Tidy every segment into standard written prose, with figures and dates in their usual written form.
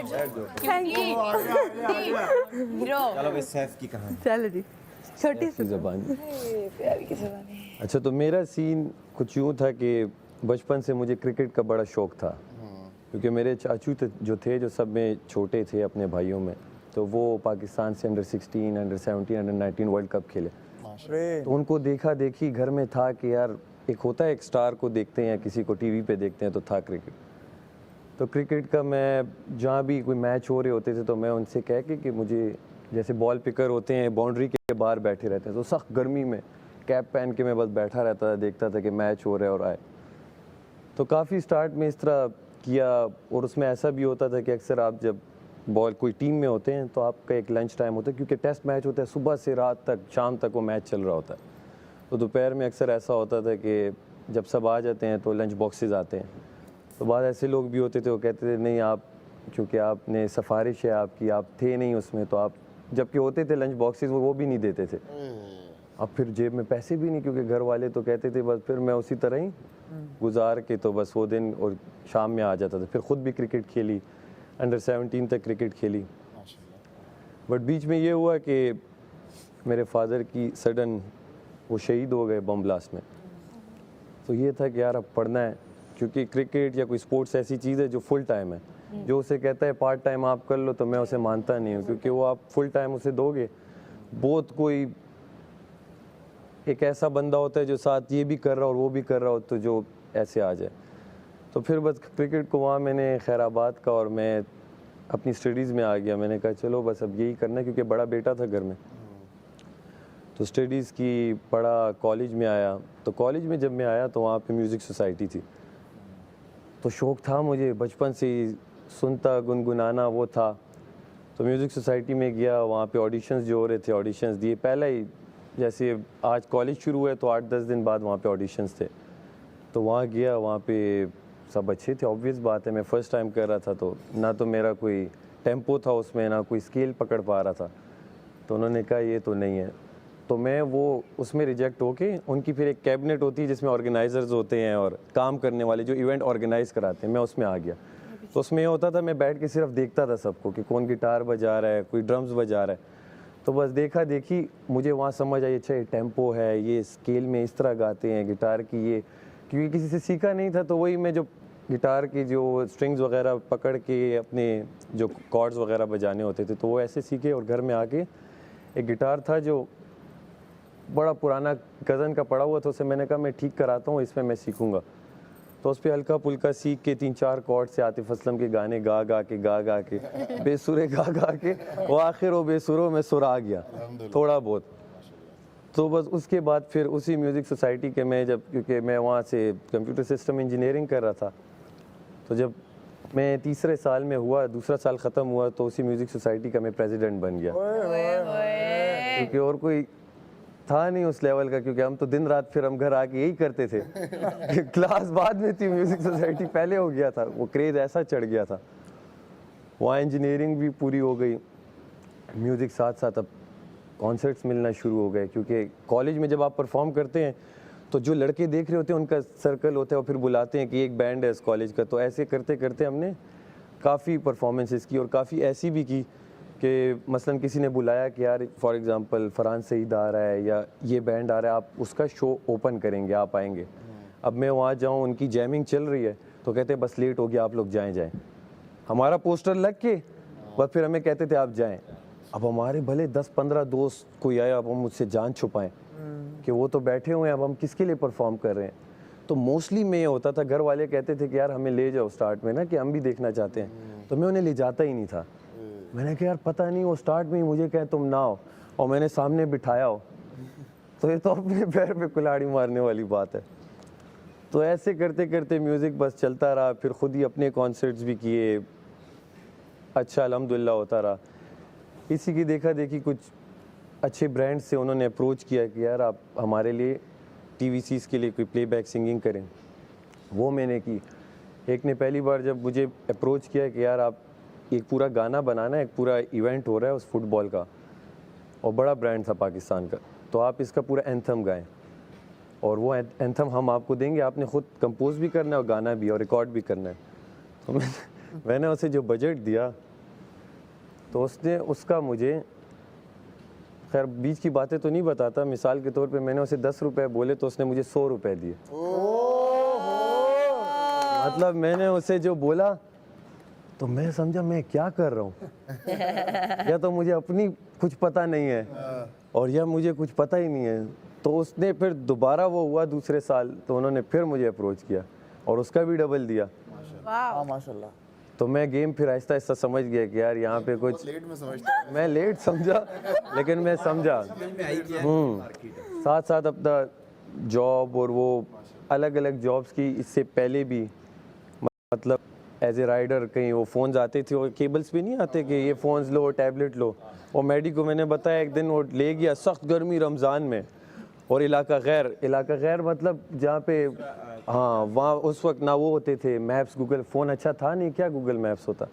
Thank you hero चलो भाई सैफ की कहानी। चलो जी छोटी सी ज़बान। प्यारी की ज़बान है। अच्छा, तो मेरा सीन कुछ यूँ था कि बचपन से मुझे क्रिकेट का बड़ा शौक़ था, क्योंकि मेरे चाचू जो थे जो सब में छोटे थे अपने भाइयों में, तो वो पाकिस्तान से under 16, under 17, under 19 world cup खेले। तो उनको देखा देखी घर में था कि यार एक होता है, एक स्टार को देखते हैं या किसी को टीवी पे देखते हैं, तो था क्रिकेट। तो क्रिकेट का मैं जहाँ भी कोई मैच हो रहे होते थे तो मैं उनसे कह के कि मुझे, जैसे बॉल पिकर होते हैं बाउंड्री के बाहर बैठे रहते हैं, तो सख्त गर्मी में कैप पहन के मैं बस बैठा रहता था, देखता था कि मैच हो रहा है और आए। तो काफ़ी स्टार्ट में इस तरह किया, और उसमें ऐसा भी होता था कि अक्सर आप जब बॉल कोई टीम में होते हैं तो आपका एक लंच टाइम होता है, क्योंकि टेस्ट मैच होता है सुबह से रात तक, शाम तक वो मैच चल रहा होता है। तो दोपहर में अक्सर ऐसा होता था कि जब सब आ जाते हैं तो लंच बॉक्सेस आते हैं। तो बाद ऐसे लोग भी होते थे, वो कहते थे नहीं आप, क्योंकि आपने सिफारिश है आपकी, आप थे नहीं उसमें, तो आप, जबकि होते थे लंच बॉक्सेस वो भी नहीं देते थे। अब फिर जेब में पैसे भी नहीं, क्योंकि घर वाले तो कहते थे बस, फिर मैं उसी तरह ही गुजार के तो बस वो दिन और शाम में आ जाता था। फिर ख़ुद भी क्रिकेट खेली, अंडर 17 तक क्रिकेट खेली। बट बीच में ये हुआ कि मेरे फादर की सडन वो शहीद हो गए बम ब्लास्ट में। तो ये था कि यार अब पढ़ना है, क्योंकि क्रिकेट या कोई स्पोर्ट्स ऐसी चीज़ है जो फुल टाइम है। जो उसे कहता है पार्ट टाइम आप कर लो, तो मैं उसे मानता नहीं हूँ, क्योंकि वो आप फुल टाइम उसे दोगे, बहुत कोई एक ऐसा बंदा होता है जो साथ ये भी कर रहा और वो भी कर रहा हो, तो जो ऐसे आ जाए। तो फिर बस क्रिकेट को वहाँ मैंने खैराबाद का, और मैं अपनी स्टडीज़ में आ गया। मैंने कहा चलो बस अब यही करना है, क्योंकि बड़ा बेटा था घर में। तो स्टडीज़ की पढ़ा, कॉलेज में आया। तो कॉलेज में जब मैं आया तो वहाँ पे म्यूज़िक सोसाइटी थी। तो शौक़ था मुझे बचपन से ही, सुनता गुनगुनाना वो था। तो म्यूज़िक सोसाइटी में गया, वहाँ पे ऑडिशंस जो हो रहे थे, ऑडिशंस दिए। पहले ही जैसे आज कॉलेज शुरू हुआ तो 8-10 दिन बाद वहाँ पे ऑडिशंस थे। तो वहाँ गया, वहाँ पे सब अच्छे थे, ऑब्वियस बात है, मैं फ़र्स्ट टाइम कर रहा था, तो ना तो मेरा कोई टेम्पो था उसमें, ना कोई स्केल पकड़ पा रहा था। तो उन्होंने कहा ये तो नहीं है। तो मैं वो उसमें रिजेक्ट होके, उनकी फिर एक कैबिनेट होती है जिसमें ऑर्गेनाइजर्स होते हैं और काम करने वाले जो इवेंट ऑर्गेनाइज़ कराते हैं, मैं उसमें आ गया। तो उसमें ये होता था, मैं बैठ के सिर्फ देखता था सबको कि कौन गिटार बजा रहा है, कोई ड्रम्स बजा रहा है। तो बस देखा देखी मुझे वहाँ समझ आई, अच्छा ये टेम्पो है, ये स्केल में इस तरह गाते हैं गिटार की, ये क्योंकि किसी से सीखा नहीं था। तो वही मैं जो गिटार की जो स्ट्रिंग्स वगैरह पकड़ के अपने जो कॉर्ड्स वगैरह बजाने होते थे, तो वो ऐसे सीखे। और घर में आके एक गिटार था जो बड़ा पुराना कज़न का पड़ा हुआ था, उसे मैंने कहा मैं ठीक कराता हूँ, इसमें मैं सीखूँगा। तो उस पर हल्का पुल्का सीख के 3-4 कॉर्ड से आतिफ असलम के गाने गा गा के बेसुरे गा के वो आखिर वो बेसुरों में सुर आ गया थोड़ा बहुत। तो बस उसके बाद फिर उसी म्यूज़िक सोसाइटी के मैं जब, क्योंकि मैं वहाँ से कंप्यूटर सिस्टम इंजीनियरिंग कर रहा था, तो जब मैं तीसरे साल में हुआ, दूसरा साल ख़त्म हुआ, तो उसी म्यूज़िक सोसाइटी का मैं प्रेसिडेंट बन गया। क्योंकि और कोई था नहीं उस लेवल का, क्योंकि हम तो दिन रात फिर हम घर आके यही करते थे। क्लास बाद में थी, म्यूज़िक सोसाइटी पहले हो गया था, वो क्रेज़ ऐसा चढ़ गया था। वहाँ इंजीनियरिंग भी पूरी हो गई, म्यूज़िक साथ साथ अब कॉन्सर्ट्स मिलना शुरू हो गए, क्योंकि कॉलेज में जब आप परफॉर्म करते हैं तो जो लड़के देख रहे होते हैं उनका सर्कल होता है, और फिर बुलाते हैं कि एक बैंड है इस कॉलेज का। तो ऐसे करते करते हमने काफ़ी परफॉर्मेंसेस की, और काफ़ी ऐसी भी की कि मसलन किसी ने बुलाया कि यार फॉर एग्जांपल फरहान सईद आ रहा है या ये बैंड आ रहा है, आप उसका शो ओपन करेंगे, आप आएंगे। अब मैं वहाँ जाऊँ, उनकी जैमिंग चल रही है, तो कहते हैं बस लेट हो गया, आप लोग जाएँ। हमारा पोस्टर लग के बस फिर हमें कहते थे आप जाएँ। अब हमारे भले 10-15 दोस्त कोई आया, अब हम मुझसे जान छुपाएं कि वो तो बैठे हुए हैं, अब हम किसके लिए परफॉर्म कर रहे हैं। तो मोस्टली में ये होता था, घर वाले कहते थे कि यार हमें ले जाओ स्टार्ट में ना, कि हम भी देखना चाहते हैं। तो मैं उन्हें ले जाता ही नहीं था। मैंने कहा यार पता नहीं, वो स्टार्ट में ही मुझे कहे तुम ना हो, और मैंने सामने बिठाया हो, तो ये तो अपने पैर पे कुल्हाड़ी मारने वाली बात है। तो ऐसे करते करते म्यूज़िक बस चलता रहा। फिर ख़ुद ही अपने कॉन्सर्ट्स भी किए, अच्छा अल्हम्दुलिल्लाह होता रहा। इसी की देखा देखी कुछ अच्छे ब्रांड से उन्होंने अप्रोच किया कि यार आप हमारे लिए टीवीसीज़ के लिए कोई प्लेबैक सिंगिंग करें। वो मैंने की। एक ने पहली बार जब मुझे अप्रोच किया कि यार आप एक पूरा गाना बनाना है, एक पूरा इवेंट हो रहा है उस फुटबॉल का, और बड़ा ब्रांड था पाकिस्तान का, तो आप इसका पूरा एंथम गाएं, और वो एंथम हम आपको देंगे, आपने ख़ुद कंपोज भी करना है और गाना भी और रिकॉर्ड भी करना है। तो मैंने उसे जो बजट दिया, तो उसने उसका मुझे, खैर बीच की बातें तो नहीं बताता, मिसाल के तौर पे मैंने उसे 10 रुपए बोले तो उसने मुझे 100 रुपए दिए। मतलब मैंने उसे जो बोला तो मैं समझा मैं क्या कर रहा हूँ या तो मुझे अपनी कुछ पता नहीं है और या मुझे कुछ पता ही नहीं है। तो उसने फिर दोबारा वो हुआ दूसरे साल तो उन्होंने फिर मुझे अप्रोच किया और उसका भी डबल दिया। हाँ माशाल्लाह। तो मैं गेम फिर आहिस्ता आहिस्ता समझ गया कि यार यहाँ पे कुछ लेट में समझता मैं लेट समझा लेकिन मैं समझा। साथ साथ अपना जॉब और वो अलग अलग जॉब्स की इससे पहले भी, मतलब एज ए राइडर कहीं वो फ़ोन्स आते थे और केबल्स भी नहीं आते कि ये फ़ोन्स लो टैबलेट लो। और मैडी को मैंने बताया एक दिन वो ले गया, सख्त गर्मी रमज़ान में और इलाका गैर मतलब जहाँ पे, हाँ वहाँ उस वक्त ना वो होते थे मैप्स, गूगल फ़ोन अच्छा था नहीं, क्या गूगल मैप्स होता।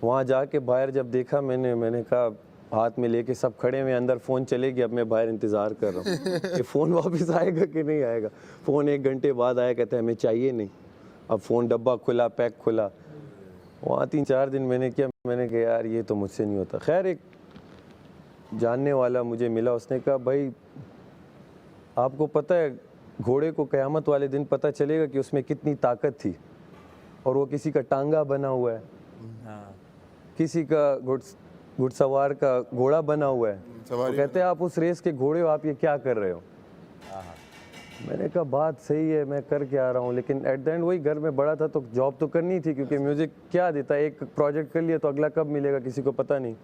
वहाँ जाके बाहर जब देखा मैंने कहा हाथ में लेके सब खड़े हुए, अंदर फ़ोन चले गया, अब मैं बाहर इंतज़ार कर रहा हूँ कि फ़ोन वापस आएगा कि नहीं आएगा। फ़ोन 1 घंटे बाद आया, कहता है हमें चाहिए नहीं। अब फ़ोन डब्बा खुला, पैक खुला। वहाँ 3-4 दिन मैंने किया, मैंने कहा यार ये तो मुझसे नहीं होता। खैर एक जानने वाला मुझे मिला, उसने कहा भाई आपको पता है घोड़े को क़यामत वाले दिन पता चलेगा कि उसमें कितनी ताकत थी और वो किसी का टांगा बना हुआ है, किसी का घुड़सवार का घोड़ा बना हुआ है। तो कहते हैं आप उस रेस के घोड़े हो, आप ये क्या कर रहे हो। मैंने कहा बात सही है, मैं कर क्या रहा हूँ, लेकिन एट द एंड वही घर में बड़ा था तो जॉब तो करनी थी क्योंकि म्यूज़िक क्या देता है, एक प्रोजेक्ट कर लिया तो अगला कब मिलेगा किसी को पता नहीं।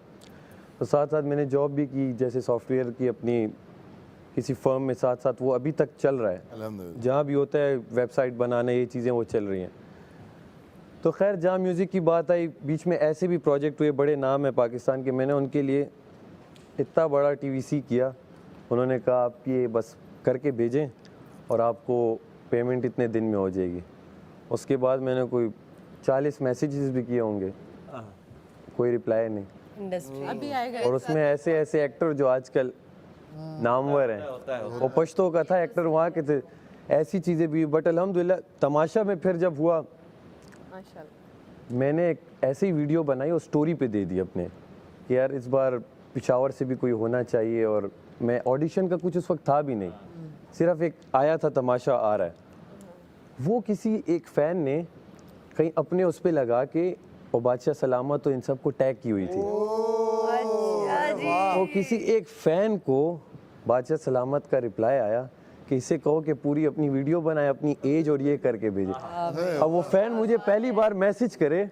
तो साथ साथ मैंने जॉब भी की, जैसे सॉफ्टवेयर की अपनी किसी फर्म में, साथ साथ वो अभी तक चल रहा है। अल्हम्दुलिल्लाह। जहाँ भी होता है वेबसाइट बनाना, ये चीज़ें वो चल रही हैं। तो खैर जहाँ म्यूज़िक की बात आई, बीच में ऐसे भी प्रोजेक्ट हुए, बड़े नाम है पाकिस्तान के, मैंने उनके लिए इतना बड़ा TVC किया। उन्होंने कहा आप ये बस करके भेजें और आपको पेमेंट इतने दिन में हो जाएगी। उसके बाद मैंने कोई 40 मैसेजेस भी किए होंगे, कोई रिप्लाई नहीं। इंडस्ट्री अभी आएगा। और उसमें ऐसे ऐसे एक्टर जो आजकल नामवर हैं, वो पश्तो का था एक्टर वहाँ के थे, ऐसी चीज़ें भी। बट अल्हम्दुलिल्लाह तमाशा में फिर जब हुआ, माशाल्लाह। मैंने एक ऐसी वीडियो बनाई और स्टोरी पे दे दी अपने कि यार इस बार पिशावर से भी कोई होना चाहिए। और मैं ऑडिशन का कुछ उस वक्त था भी नहीं, सिर्फ एक आया था तमाशा आ रहा है। वो किसी एक फ़ैन ने कहीं अपने उस पे लगा के और बादशाह सलामत तो इन सबको टैग की हुई थी। तो किसी एक फ़ैन को बादशाह सलामत का रिप्लाई आया कि इसे कहो कि पूरी अपनी वीडियो बनाए, अपनी एज और ये करके भेजे। अब वो फ़ैन मुझे पहली बार मैसेज करे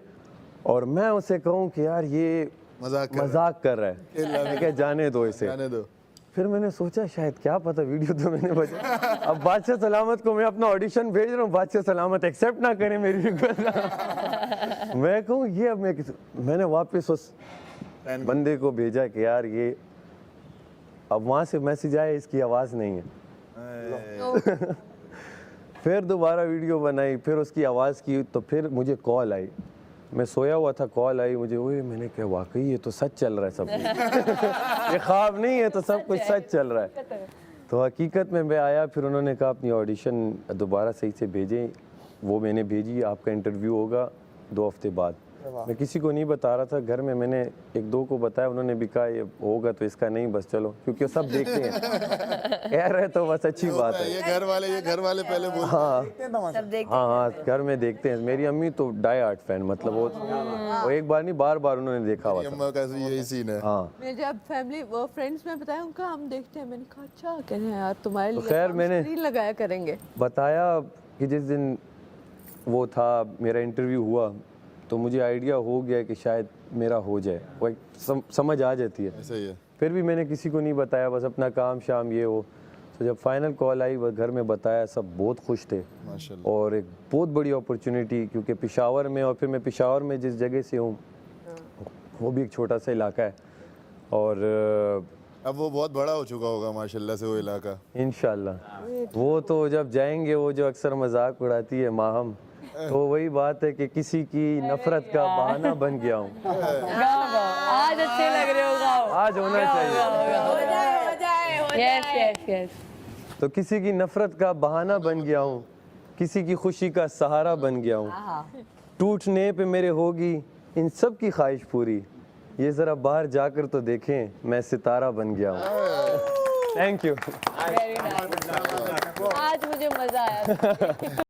और मैं उसे कहूँ कि यार ये मजाक कर रहा है, क्या जाने दो इसे। जाने दो। फिर मैंने सोचा शायद क्या पता वीडियो तो मैंने बचा। अब बादशाह सलामत को मैं अपना ऑडिशन भेज रहा हूँ, बादशाह सलामत एक्सेप्ट ना करें मेरी रिक्वेस्ट। मैं कहूँ ये अब मैंने वापस उस बंदे को भेजा कि यार ये, अब वहाँ से मैसेज आया इसकी आवाज़ नहीं है। फिर दोबारा वीडियो बनाई, फिर उसकी आवाज़ की, तो फिर मुझे कॉल आई। मैं सोया हुआ था, कॉल आई मुझे, ओए मैंने कहा वाकई ये तो सच चल रहा है सब कुछ। ये ख्वाब नहीं है, तो सब कुछ सच चल रहा है। तो हकीकत में मैं आया, फिर उन्होंने कहा अपनी ऑडिशन दोबारा सही से भेजें। वो मैंने भेजी, आपका इंटरव्यू होगा 2 हफ्ते बाद। मैं किसी को नहीं बता रहा था, घर में मैंने 1-2 को बताया, उन्होंने भी कहा ये होगा तो इसका नहीं, बस चलो, क्योंकि वो सब देखते हैं। कह रहे तो बस अच्छी बात है। ये घर वाले पहले बोलते हाँ सब देखते हाँ, घर में देखते हैं। मेरी अम्मी तो डाई आर्ट फैन, मतलब वो एक बार नहीं बार बार उन्होंने देखा हुआ हैं। था। अम्मा का यही सीन है। हाँ मेरे जब फैमिली वो फ्रेंड्स में बताया उनका हम देखते हैं, मैंने कहा अच्छा कह रहे हैं यार तुम्हारे तो लिए खैर हम मैंने- स्क्रीन लगाया करेंगे। बताया कि जिस दिन वो था मेरा इंटरव्यू हुआ तो मुझे आइडिया हो गया कि शायद मेरा हो जाए, वो एक समझ आ जाती है। ऐसा ही है। फिर भी मैंने किसी को नहीं बताया, बस अपना काम शाम ये हो। तो जब फाइनल कॉल आई वो घर में बताया, सब बहुत खुश थे। माशाल्लाह। और एक बहुत बड़ी अपॉर्चुनिटी, क्योंकि पेशावर में, और फिर मैं पेशावर में जिस जगह से हूँ वो भी एक छोटा सा इलाका है। और अब वो बहुत बड़ा हो चुका होगा माशाल्लाह से वो इलाका। इंशाल्लाह वो तो जब जाएंगे, वो जो अक्सर मजाक उड़ाती है माहम, तो वही बात है कि किसी की नफरत का बहाना बन गया हूँ। आज अच्छे लग रहे हो गाओ। आज होना चाहिए। Yes yes yes. तो किसी की नफरत का बहाना बन गया हूँ, किसी की खुशी का सहारा बन गया हूँ। टूटने पे मेरे होगी इन सब की ख्वाहिश पूरी, ये ज़रा बाहर जाकर तो देखें, मैं सितारा बन गया हूँ। Thank you. Very nice. आज मुझे मजा आया।